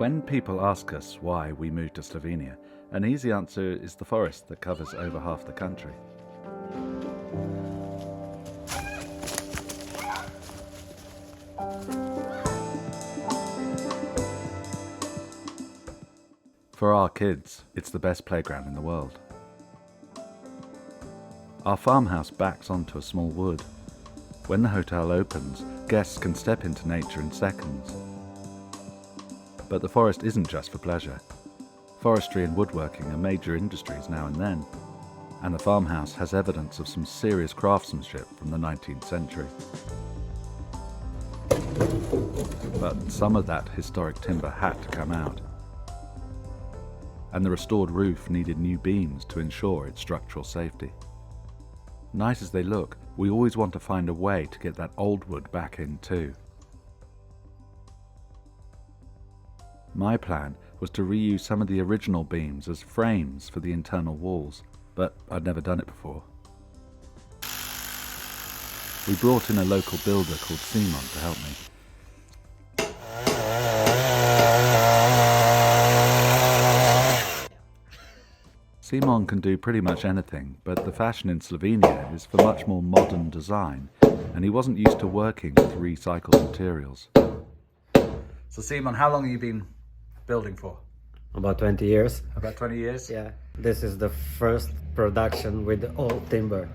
When people ask us why we moved to Slovenia, an easy answer is the forest that covers over half the country. For our kids, it's the best playground in the world. Our farmhouse backs onto a small wood. When the hotel opens, guests can step into nature in seconds. But the forest isn't just for pleasure. Forestry and woodworking are major industries now and then, and the farmhouse has evidence of some serious craftsmanship from the 19th century. But some of that historic timber had to come out, and the restored roof needed new beams to ensure its structural safety. Nice as they look, we always want to find a way to get that old wood back in too. My plan was to reuse some of the original beams as frames for the internal walls, but I'd never done it before. We brought in a local builder called Simon to help me. Simon can do pretty much anything, but the fashion in Slovenia is for much more modern design, and he wasn't used to working with recycled materials. So Simon, how long have you been building for? About 20 years. About 20 years? Yeah. This is the first production with all timber.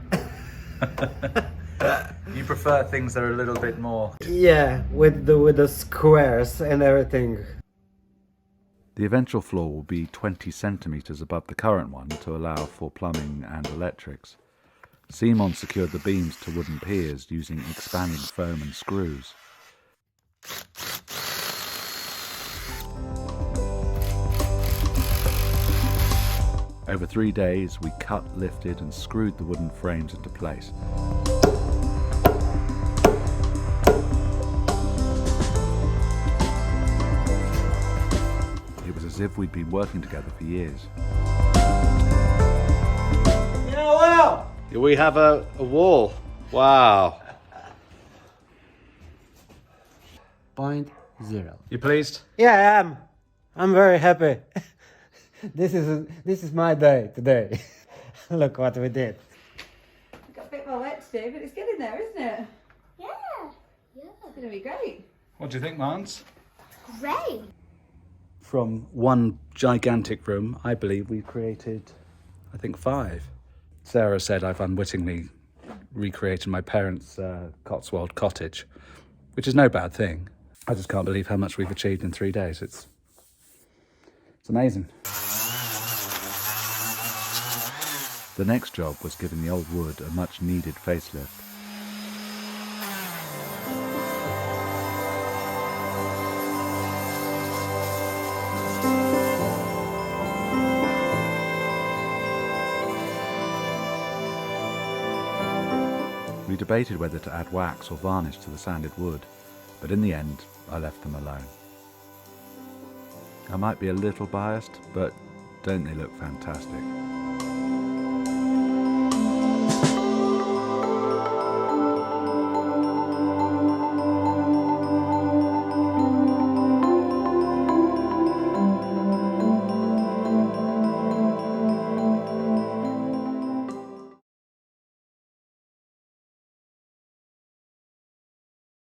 You prefer things that are a little bit more... Yeah, with the squares and everything. The eventual floor will be 20 centimetres above the current one to allow for plumbing and electrics. Simon secured the beams to wooden piers using expanding foam and screws. Over 3 days, we cut, lifted and screwed the wooden frames into place. It was as if we'd been working together for years. Yeah, wow! We have a wall. Wow. 0.0. You pleased? Yeah, I am. I'm very happy. This is my day today. Look what we did. Got a bit more work to do, but it's getting there, isn't it? Yeah. It's going to be great. What do you think, Mans? Great. From one gigantic room, I believe we've created, 5. Sarah said I've unwittingly recreated my parents' Cotswold cottage, which is no bad thing. I just can't believe how much we've achieved in 3 days. It's amazing. The next job was giving the old wood a much needed facelift. We debated whether to add wax or varnish to the sanded wood, but in the end I left them alone. I might be a little biased, but don't they look fantastic?